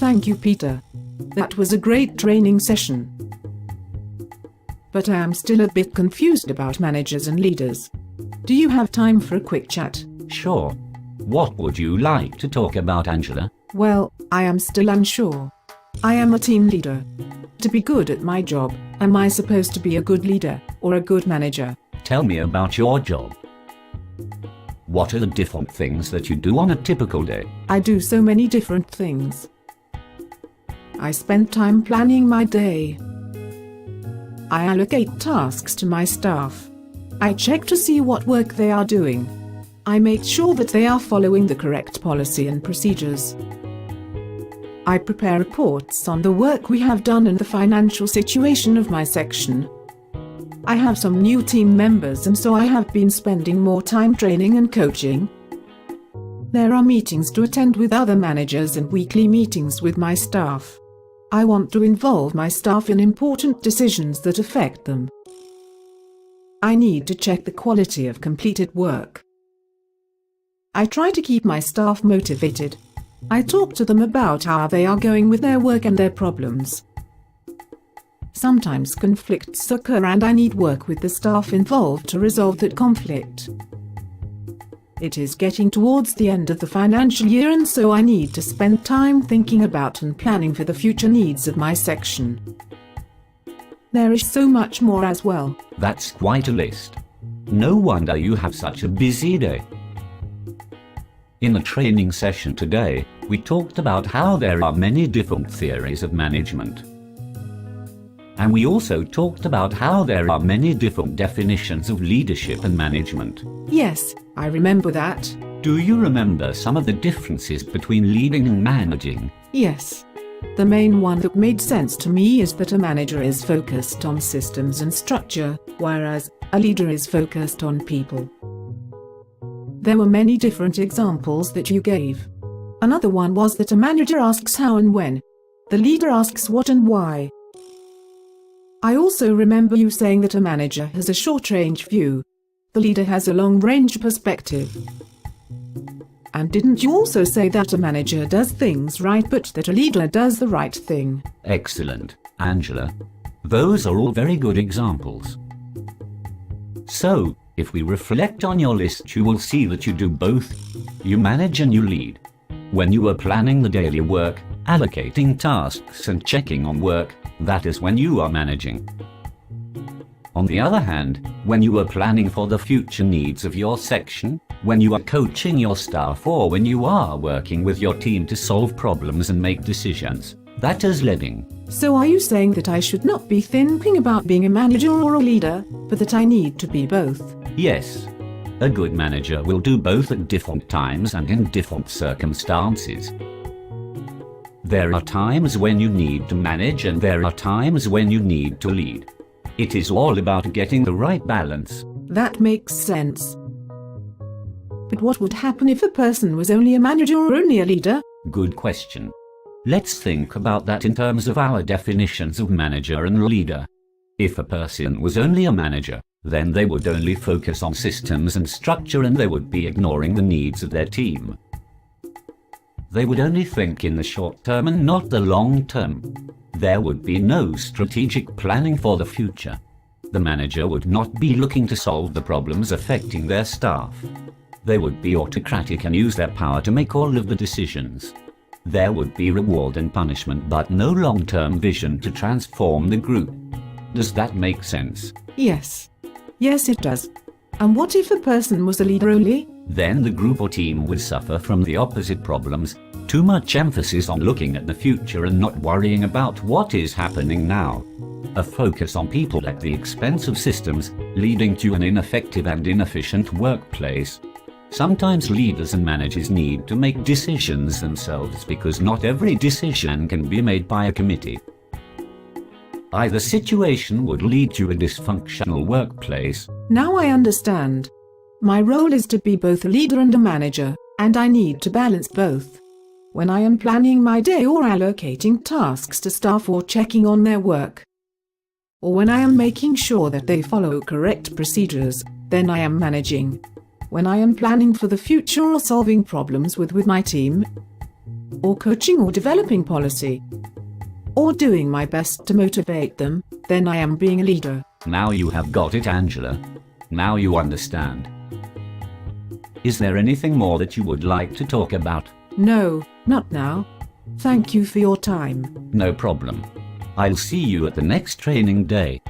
Thank you, Peter. That was a great training session. But I am still a bit confused about managers and leaders. Do you have time for a quick chat? Sure. What would you like to talk about, Angela? Well, I am still unsure. I am a team leader. To be good at my job, am I supposed to be a good leader or a good manager? Tell me about your job. What are the different things that you do on a typical day? I do so many different things. I spend time planning my day. I allocate tasks to my staff. I check to see what work they are doing. I make sure that they are following the correct policy and procedures. I prepare reports on the work we have done and the financial situation of my section. I have some new team members, and so I have been spending more time training and coaching. There are meetings to attend with other managers and weekly meetings with my staff. I want to involve my staff in important decisions that affect them. I need to check the quality of completed work. I try to keep my staff motivated. I talk to them about how they are going with their work and their problems. Sometimes conflicts occur and I need work with the staff involved to resolve that conflict. It is getting towards the end of the financial year, and so I need to spend time thinking about and planning for the future needs of my section. There is so much more as well. That's quite a list. No wonder you have such a busy day. In the training session today, we talked about how there are many different theories of management. And we also talked about how there are many different definitions of leadership and management. Yes, I remember that. Do you remember some of the differences between leading and managing? Yes. The main one that made sense to me is that a manager is focused on systems and structure, whereas a leader is focused on people. There were many different examples that you gave. Another one was that a manager asks how and when. The leader asks what and why. I also remember you saying that a manager has a short-range view. The leader has a long-range perspective. And didn't you also say that a manager does things right but that a leader does the right thing? Excellent, Angela. Those are all very good examples. So, if we reflect on your list, you will see that you do both. You manage and you lead. When you are planning the daily work, allocating tasks and checking on work, that is when you are managing. On the other hand, when you are planning for the future needs of your section, when you are coaching your staff, or when you are working with your team to solve problems and make decisions, that is leading. So are you saying that I should not be thinking about being a manager or a leader, but that I need to be both? Yes. A good manager will do both at different times and in different circumstances. There are times when you need to manage and there are times when you need to lead. It is all about getting the right balance. That makes sense. But what would happen if a person was only a manager or only a leader? Good question. Let's think about that in terms of our definitions of manager and leader. If a person was only a manager, then they would only focus on systems and structure and they would be ignoring the needs of their team. They would only think in the short term and not the long term. There would be no strategic planning for the future. The manager would not be looking to solve the problems affecting their staff. They would be autocratic and use their power to make all of the decisions. There would be reward and punishment but no long-term vision to transform the group. Does that make sense? Yes. Yes, it does. And what if a person was a leader only? Then the group or team would suffer from the opposite problems. Too much emphasis on looking at the future and not worrying about what is happening now. A focus on people at the expense of systems, leading to an ineffective and inefficient workplace. Sometimes leaders and managers need to make decisions themselves because not every decision can be made by a committee. Either situation would lead to a dysfunctional workplace. Now I understand. My role is to be both a leader and a manager, and I need to balance both. When I am planning my day or allocating tasks to staff or checking on their work, or when I am making sure that they follow correct procedures, then I am managing. When I am planning for the future or solving problems with my team, or coaching or developing policy, or doing my best to motivate them, then I am being a leader. Now you have got it, Angela. Now you understand. Is there anything more that you would like to talk about? No, not now. Thank you for your time. No problem. I'll see you at the next training day.